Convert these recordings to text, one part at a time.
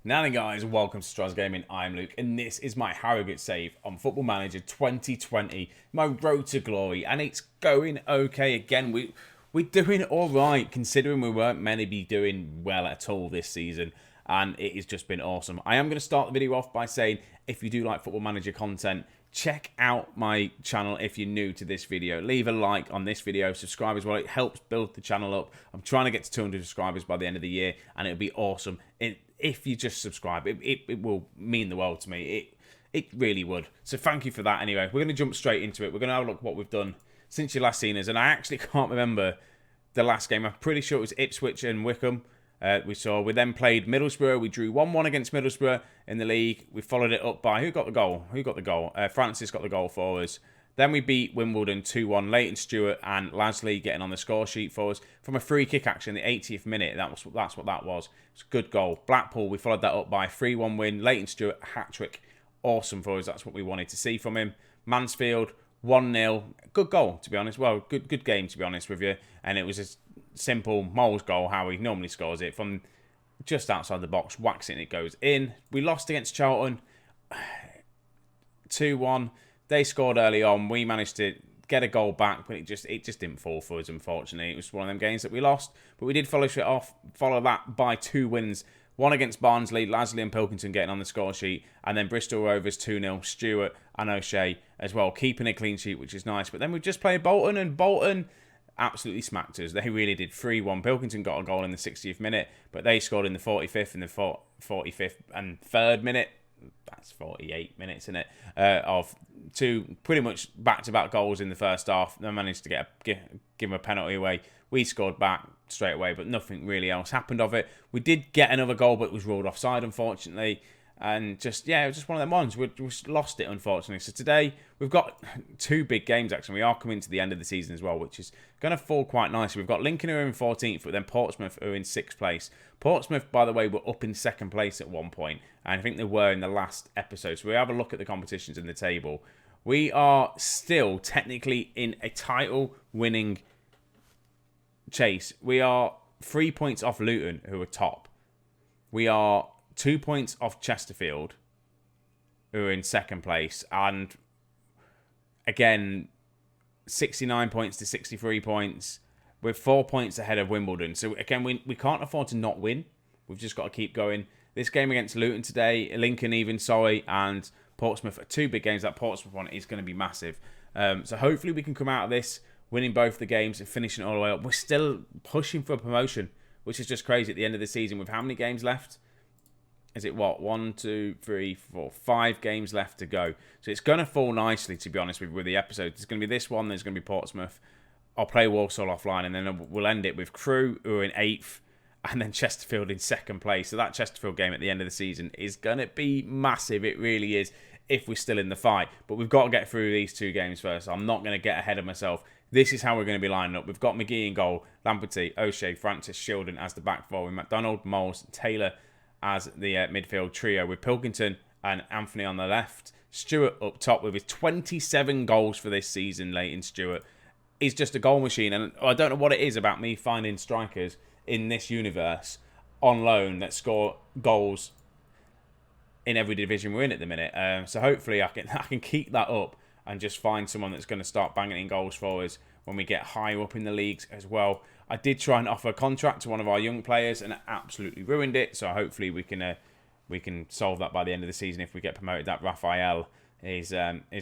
Now then guys, welcome to Strasz Gaming, I'm Luke, and this is my Harrogate save on Football Manager 2020, my road to glory, and it's going okay. Again, we're doing alright, considering we weren't meant to be doing well at all this season, and it has just been awesome. I am going to start the video off by saying, if you do like Football Manager content, check out my channel if you're new to this video. Leave a like on this video, subscribe as well. It helps build the channel up. I'm trying to get to 200 subscribers by the end of the year, and it'll be awesome. If you just subscribe, it will mean the world to me. It really would. So thank you for that anyway. We're going to jump straight into it. We're going to have a look at what we've done since you last seen us. And I actually can't remember the last game. I'm pretty sure it was Ipswich and Wickham. We then played Middlesbrough. We drew 1-1 against Middlesbrough in the league. We followed it up by... Who got the goal? Francis got the goal for us. Then we beat Wimbledon 2-1. Leighton Stewart and Lasley getting on the score sheet for us from a free kick action in the 80th minute. That's what that was. It's a good goal. Blackpool, we followed that up by a 3-1 win. Leighton Stewart, hat-trick. Awesome for us. That's what we wanted to see from him. Mansfield, 1-0. Good goal, to be honest. Well, good game, to be honest with you. And it was a simple Moles goal, how he normally scores it. From just outside the box, whacks it and it goes in. We lost against Charlton, 2-1. They scored early on. We managed to get a goal back, but it just didn't fall for us, unfortunately. It was one of them games that we lost. But we did follow that by 2 wins. One against Barnsley, Lasley and Pilkington getting on the score sheet. And then Bristol Rovers 2-0, Stewart and O'Shea as well, keeping a clean sheet, which is nice. But then we just played Bolton, and Bolton absolutely smacked us. They really did. 3-1. Pilkington got a goal in the 60th minute, but they scored in the 45th and the 45th and 3rd minute. That's 48 minutes, isn't it? Of 2 pretty much back-to-back goals in the first half. They managed to give him a penalty away. We scored back straight away, but nothing really else happened of it. We did get another goal, but it was ruled offside, unfortunately. And just, yeah, it was just one of them ones. We lost it, unfortunately. So today, we've got 2 big games, actually. We are coming to the end of the season as well, which is going to fall quite nicely. We've got Lincoln, who are in 14th, but then Portsmouth, who are in 6th place. Portsmouth, by the way, were up in 2nd place at one point, and I think they were in the last episode. So we have a look at the competitions in the table. We are still technically in a title-winning chase. We are 3 points off Luton, who are top. We are 2 points off Chesterfield, who are in 2nd place. And again, 69 points to 63 points. We're 4 points ahead of Wimbledon. So again, we can't afford to not win. We've just got to keep going. This game against Luton today, Lincoln even, and Portsmouth are 2 big games. That Portsmouth one is going to be massive. So hopefully we can come out of this winning both the games and finishing all the way up. We're still pushing for promotion, which is just crazy at the end of the season. With how many games left? Is it what? 1, 2, 3, 4, 5 games left to go. So it's going to fall nicely, to be honest with the episode. There's going to be this one. There's going to be Portsmouth. I'll play Walsall offline, and then we'll end it with Crewe, who are in 8th, and then Chesterfield in 2nd place. So that Chesterfield game at the end of the season is going to be massive. It really is, if we're still in the fight. But we've got to get through these 2 games first. I'm not going to get ahead of myself. This is how we're going to be lining up. We've got McGee in goal, Lamperty, O'Shea, Francis, Shildon as the back four, with McDonald, Moles, Taylor as the midfield trio, with Pilkington and Anthony on the left. Stewart up top with his 27 goals for this season. Leighton Stewart is just a goal machine, and I don't know what it is about me finding strikers in this universe on loan that score goals in every division we're in at the minute. So hopefully I can keep that up and just find someone that's going to start banging in goals for us when we get higher up in the leagues as well. I did try and offer a contract to one of our young players, and it absolutely ruined it. So hopefully we can solve that by the end of the season if we get promoted. That Raphael, his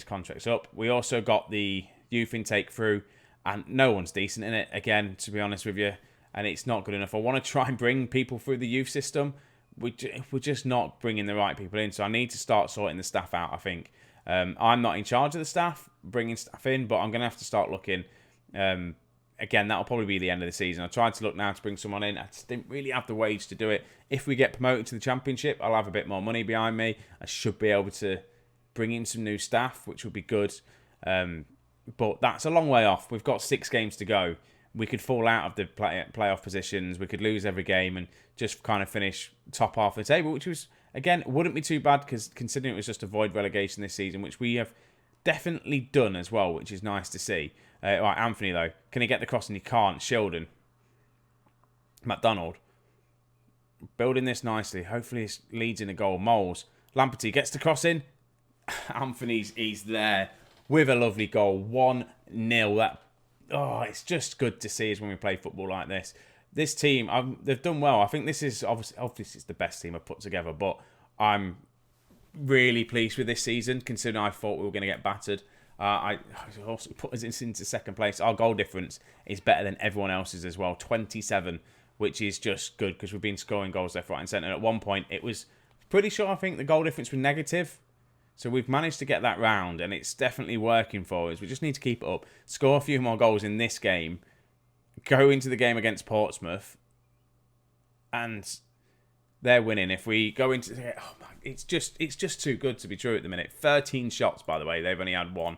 contract's up. We also got the youth intake through, and no one's decent in it, again, to be honest with you. And it's not good enough. I want to try and bring people through the youth system. We're just not bringing the right people in. So I need to start sorting the staff out, I think. I'm not in charge of the staff, bringing staff in, but I'm going to have to start looking. Again, that'll probably be the end of the season. I tried to look now to bring someone in. I just didn't really have the wage to do it. If we get promoted to the Championship, I'll have a bit more money behind me. I should be able to bring in some new staff, which would be good. But that's a long way off. We've got 6 games to go. We could fall out of the playoff positions. We could lose every game and just kind of finish top half of the table, which was, again, wouldn't be too bad, because considering it was just avoid relegation this season, which we have definitely done as well, which is nice to see. Right, Anthony, though. Can he get the cross? And he can't. Shildon. McDonald. building this nicely. Hopefully this leads in a goal. Moles. Lamperty gets the cross in. He's there with a lovely goal. 1-0. It's just good to see us when we play football like this. This team, they've done well. I think this is obviously it's the best team I've put together, but I'm really pleased with this season, considering I thought we were going to get battered. I also put us into second place. Our goal difference is better than everyone else's as well, 27, which is just good because we've been scoring goals left, right and centre. At one point, it was pretty sure I think the goal difference was negative. So we've managed to get that round, and it's definitely working for us. We just need to keep it up, score a few more goals in this game, go into the game against Portsmouth, and they're winning. If we go into it's just too good to be true at the minute. 13 shots, by the way. They've only had 1.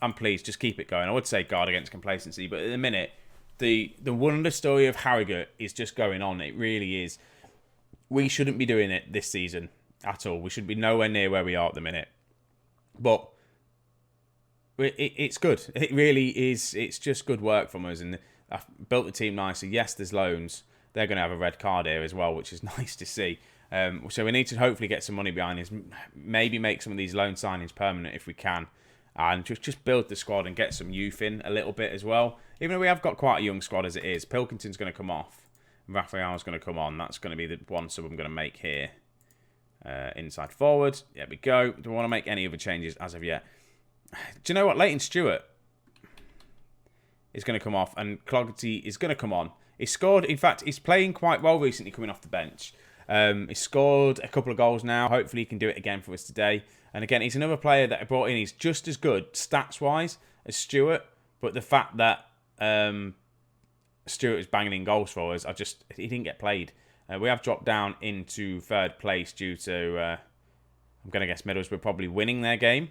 I'm pleased. Just keep it going. I would say guard against complacency, but at the minute, the wonder story of Harrogate is just going on. It really is. We shouldn't be doing it this season at all. We should be nowhere near where we are at the minute. But it's good. It really is. It's just good work from us. And I've built the team nicely. Yes, there's loans. They're going to have a red card here as well, which is nice to see. So we need to hopefully get some money behind us. Maybe make some of these loan signings permanent if we can. And just build the squad and get some youth in a little bit as well. Even though we have got quite a young squad as it is. Pilkington's going to come off. Raphael's going to come on. That's going to be the one sub I'm going to make here. Inside forward. There we go. Don't want to make any other changes as of yet. Do you know what? Leighton Stewart is going to come off and Cloggety is going to come on. He scored. In fact, he's playing quite well recently coming off the bench. He's scored a couple of goals now. Hopefully he can do it again for us today. And again, he's another player that I brought in. He's just as good stats-wise as Stewart. But the fact that Stewart is banging in goals for us, he didn't get played. We have dropped down into third place due to, I'm going to guess Middlesbrough probably winning their game.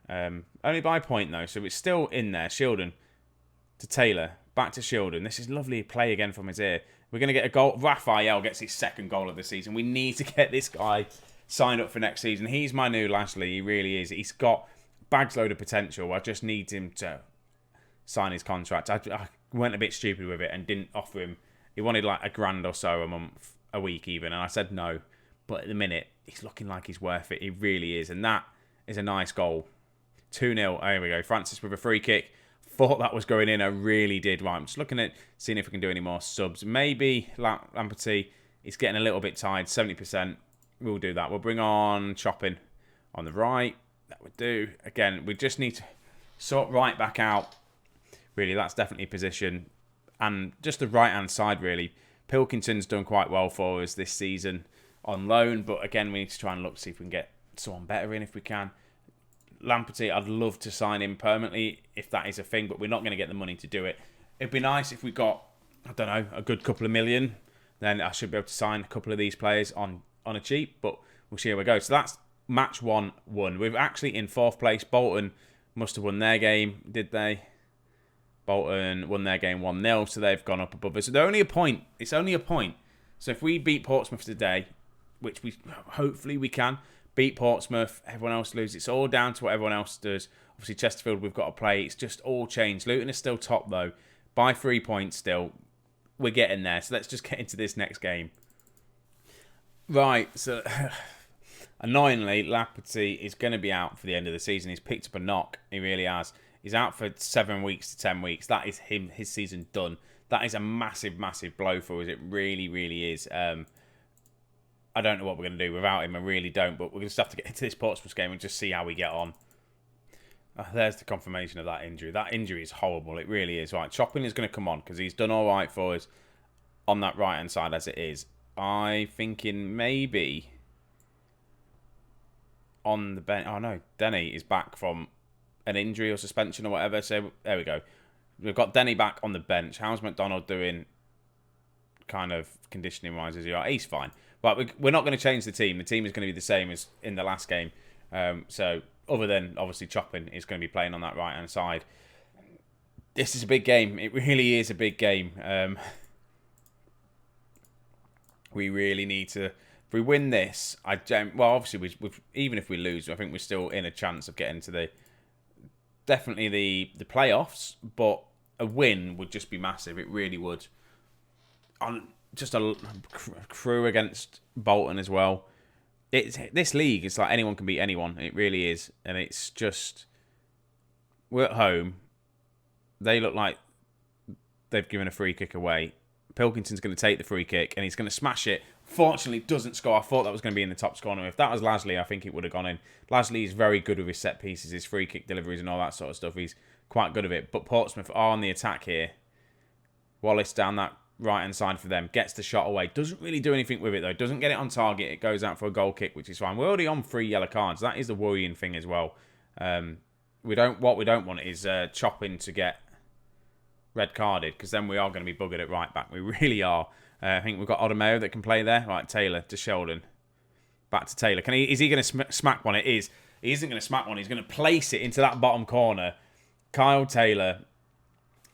Only by a point though, so it's still in there. Shildon to Taylor. Back to Shildon. This is lovely play again from his ear. We're going to get a goal. Raphael gets his second goal of the season. We need to get this guy signed up for next season. He's my new Lashley. He really is. He's got bags load of potential. I just need him to sign his contract. I went a bit stupid with it and didn't offer him. He wanted like $1,000 or so a month, a week even. And I said no. But at the minute, he's looking like he's worth it. He really is. And that is a nice goal. 2-0. There we go. Francis with a free kick. Thought that was going in. I really did. Right, I'm just looking at seeing if we can do any more subs. Maybe Lamperty is getting a little bit tired. 70%. We'll do that. We'll bring on Chopping on the right. That would do. Again, we just need to sort right back out. Really, that's definitely a position. And just the right-hand side, really. Pilkington's done quite well for us this season on loan. But again, we need to try and look to see if we can get someone better in if we can. Lamperty, I'd love to sign him permanently if that is a thing, but we're not going to get the money to do it. It'd be nice if we got, I don't know, a good couple of million. Then I should be able to sign a couple of these players on a cheap, but we'll see how we go. So that's match 1 won. We're actually in 4th place. Bolton must have won their game, did they? Bolton won their game 1-0, so they've gone up above us. So they're only a point. It's only a point. So if we beat Portsmouth today, which we hopefully we can, beat Portsmouth, everyone else loses. It's all down to what everyone else does. Obviously, Chesterfield, we've got to play. It's just all changed. Luton is still top, though. By 3 points still. We're getting there. So let's just get into this next game. Right, so annoyingly, Lamperty is going to be out for the end of the season. He's picked up a knock. He really has. He's out for 7 weeks to 10 weeks. That is his season done. That is a massive, massive blow for us. It really, really is. I don't know what we're going to do without him. I really don't. But we're going to have to get into this Portsmouth game and just see how we get on. There's the confirmation of that injury. That injury is horrible. It really is. Right, Chopping is going to come on because he's done all right for us on that right-hand side as it is. I'm thinking maybe on the bench. Oh, no. Denny is back from an injury or suspension or whatever. So there we go. We've got Denny back on the bench. How's McDonald doing kind of conditioning-wise as you are? He's fine. But we're not going to change the team. The team is going to be the same as in the last game. So other than, obviously, Chopping is going to be playing on that right-hand side. This is a big game. It really is a big game. We really need to... If we win this, well, obviously, even if we lose, I think we're still in a chance of getting to definitely the playoffs. But a win would just be massive. It really would. just a crew against Bolton as well. This league, it's like anyone can beat anyone. It really is. And it's just, we're at home. They look like they've given a free kick away. Pilkington's going to take the free kick and he's going to smash it. Fortunately, doesn't score. I thought that was going to be in the top corner. If that was Lasley, I think it would have gone in. Lasley is very good with his set pieces, his free kick deliveries and all that sort of stuff. He's quite good at it. But Portsmouth are on the attack here. Wallace down that right-hand side for them. Gets the shot away. Doesn't really do anything with it, though. Doesn't get it on target. It goes out for a goal kick, which is fine. We're already on 3 yellow cards. That is the worrying thing as well. What we don't want is Chopping to get red carded, because then we are going to be buggered at right back. We really are. I think we've got Odemeo that can play there. Right, Taylor to Sheldon. Back to Taylor. Is he going to smack one? It is. He isn't going to smack one. He's going to place it into that bottom corner. Kyle Taylor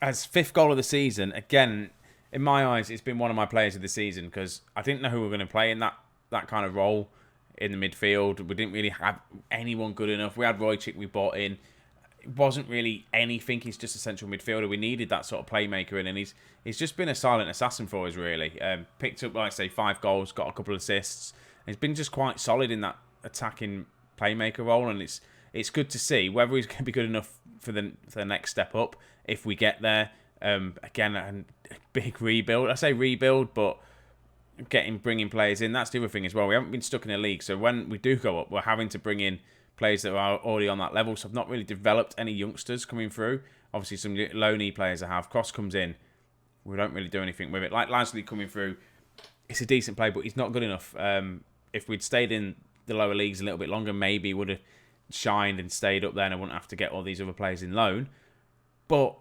has 5th goal of the season. Again, in my eyes, it's been one of my players of the season, because I didn't know who we were going to play in that kind of role in the midfield. We didn't really have anyone good enough. We had Roychik we bought in. It wasn't really anything. He's just a central midfielder. We needed that sort of playmaker in, and he's just been a silent assassin for us, really. Picked up, like I say, 5 goals, got a couple of assists. He's been just quite solid in that attacking playmaker role, and it's good to see. Whether he's going to be good enough for the next step up, if we get there. Again, a big rebuild. I say rebuild, but bringing players in, that's the other thing as well. We haven't been stuck in a league, so when we do go up, we're having to bring in players that are already on that level. So I've not really developed any youngsters coming through. Obviously, some loanee players I have. Cross comes in. We don't really do anything with it. Like Lasley coming through, it's a decent play, but he's not good enough. If we'd stayed in the lower leagues a little bit longer, maybe would have shined and stayed up there, and I wouldn't have to get all these other players in loan. But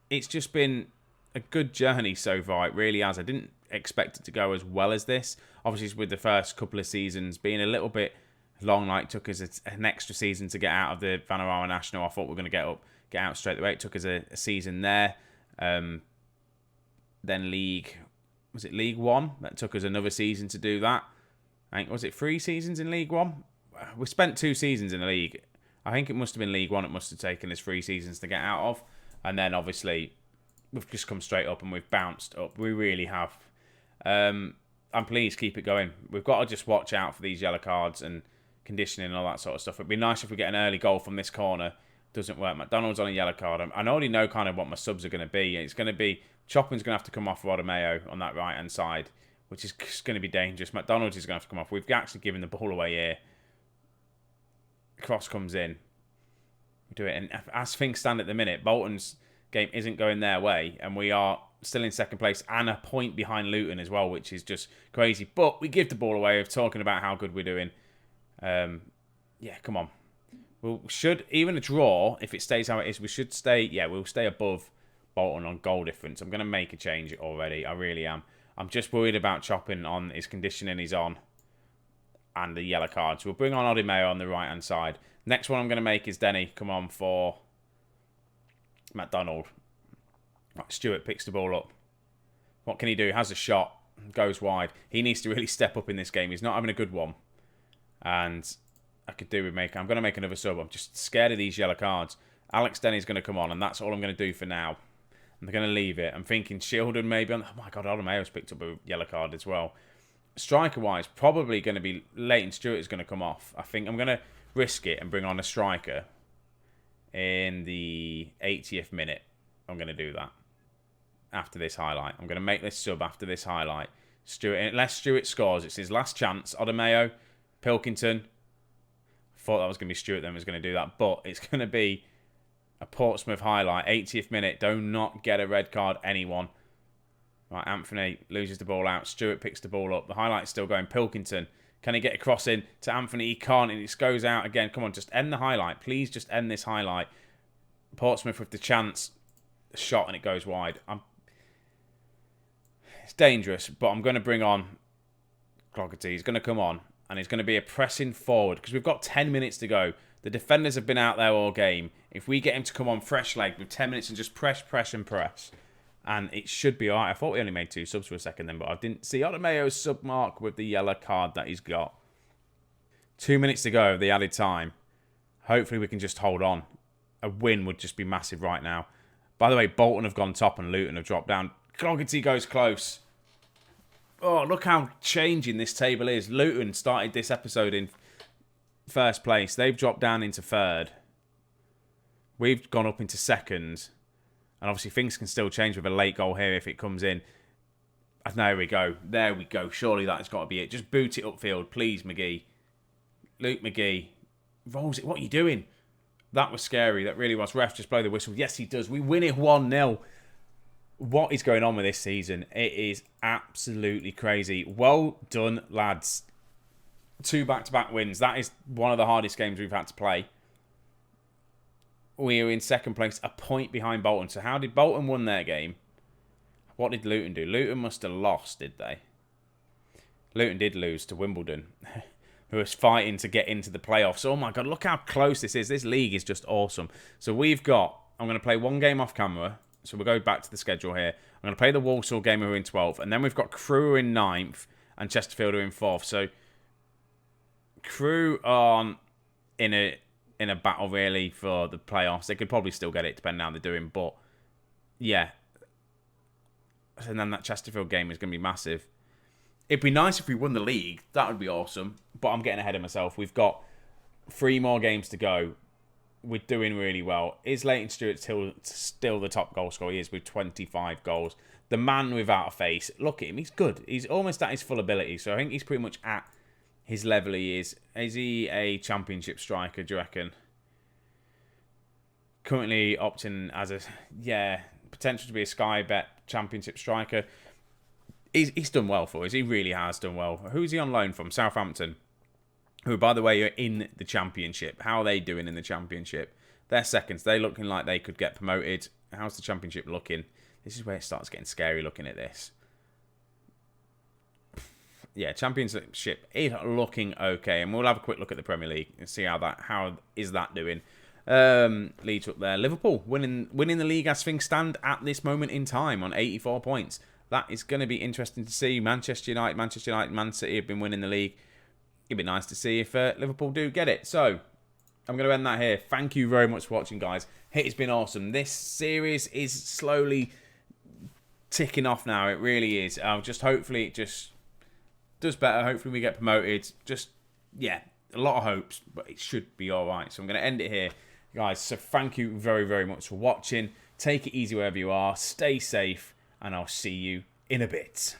it's just been a good journey so far. It really has. I didn't expect it to go as well as this. Obviously, with the first couple of seasons being a little bit long, like took us an extra season to get out of the Vanarama National. I thought we were going to get out straight away. It took us a season there. Then League 1? That took us another season to do that. I think, was it 3 seasons in League 1? We spent 2 seasons in the league. I think it must have been League 1. It must have taken us 3 seasons to get out of. And then, obviously, we've just come straight up and we've bounced up. We really have. And please keep it going. We've got to just watch out for these yellow cards and conditioning and all that sort of stuff. It'd be nice if we get an early goal from this corner. Doesn't work. McDonald's on a yellow card. I already know kind of what my subs are going to be. It's going to be Chopping's going to have to come off Rodameo on that right hand side, which is going to be dangerous. McDonald's is going to have to come off. We've actually given the ball away here. Cross comes in. We do it, and as things stand at the minute, Bolton's game isn't going their way, and we are still in second place and a point behind Luton as well, which is just crazy. But we give the ball away of talking about how good we're doing. Yeah, come on. We should, even a draw, if it stays how it is, we should stay, yeah, we'll stay above Bolton on goal difference. I'm going to make a change already. I really am. I'm just worried about Chopping on his conditioning he's on and the yellow cards. We'll bring on Odemeo on the right-hand side. Next one I'm going to make is Denny come on for McDonald. Right, Stewart picks the ball up. What can he do? Has a shot. Goes wide. He needs to really step up in this game. He's not having a good one. And I could do with making... I'm going to make another sub. I'm just scared of these yellow cards. Alex Denny's going to come on, and that's all I'm going to do for now. I'm going to leave it. I'm thinking Shieldon maybe. Oh my God, Odomeo's picked up a yellow card as well. Striker-wise, probably going to be... Leighton Stewart is going to come off. I think I'm going to risk it and bring on a striker in the 80th minute. I'm going to do that after this highlight. I'm going to make this sub after this highlight. Stewart, unless Stewart scores, it's his last chance. Odemeo, Pilkington. I thought that was going to be Stewart then was going to do that, but it's going to be a Portsmouth highlight. 80th minute. Do not get a red card, anyone. Right, Anthony loses the ball out. Stewart picks the ball up. The highlight's still going. Pilkington. Can he get a cross in to Anthony? He can't, and it just goes out again. Come on, just end the highlight. Please just end this highlight. Portsmouth with the chance. Shot, and it goes wide. It's dangerous, but I'm going to bring on Cloggerty. He's going to come on, and he's going to be a pressing forward, because we've got 10 minutes to go. The defenders have been out there all game. If we get him to come on fresh leg with 10 minutes and just press, and it should be alright. I thought we only made 2 subs for a second then, but I didn't see Odomeo's sub mark with the yellow card that he's got. 2 minutes to go of the added time. Hopefully we can just hold on. A win would just be massive right now. By the way, Bolton have gone top and Luton have dropped down. Cloggerty goes close. Oh, look how changing this table is. Luton started this episode in first place. They've dropped down into third. We've gone up into second. And obviously things can still change with a late goal here if it comes in. And there we go. There we go. Surely that's got to be it. Just boot it upfield, please, McGee. Luke McGee. Rolls it. What are you doing? That was scary. That really was. Ref, just blow the whistle. Yes, he does. We win it 1-0. What is going on with this season? It is absolutely crazy. Well done, lads. 2 back-to-back wins. That is one of the hardest games we've had to play. We are in second place, a point behind Bolton. So how did Bolton win their game? What did Luton do? Luton must have lost, did they? Luton did lose to Wimbledon, who was fighting to get into the playoffs. Oh my God, look how close this is. This league is just awesome. So we've got, I'm going to play one game off camera. So we'll go back to the schedule here. I'm going to play the Walsall game who are in 12th. And then we've got Crewe in 9th and Chesterfield are in 4th. So Crewe aren't in a battle really for the playoffs. They could probably still get it depending on how they're doing. But yeah. And then that Chesterfield game is going to be massive. It'd be nice if we won the league. That would be awesome. But I'm getting ahead of myself. We've got 3 more games to go. We're doing really well. Is Leighton Stewart still the top goal scorer? He is with 25 goals. The man without a face. Look at him. He's good. He's almost at his full ability. So I think he's pretty much at his level he is. Is he a championship striker, do you reckon? Currently opting as a... Yeah, potential to be a Sky Bet championship striker. He's done well for us. He really has done well. Who's he on loan from? Southampton. Who, by the way, are in the Championship. How are they doing in the Championship? They're seconds. They're looking like they could get promoted. How's the Championship looking? This is where it starts getting scary looking at this. Yeah, Championship is looking okay. And we'll have a quick look at the Premier League and see how is that doing. Leeds up there. Liverpool winning the league as things stand at this moment in time on 84 points. That is going to be interesting to see. Manchester United, Man City have been winning the league. It'd be nice to see if Liverpool do get it. So, I'm going to end that here. Thank you very much for watching, guys. It's been awesome. This series is slowly ticking off now. It really is. Hopefully it just does better. Hopefully we get promoted. Yeah, a lot of hopes, but it should be all right. So I'm going to end it here, guys. So thank you very, very much for watching. Take it easy wherever you are. Stay safe, and I'll see you in a bit.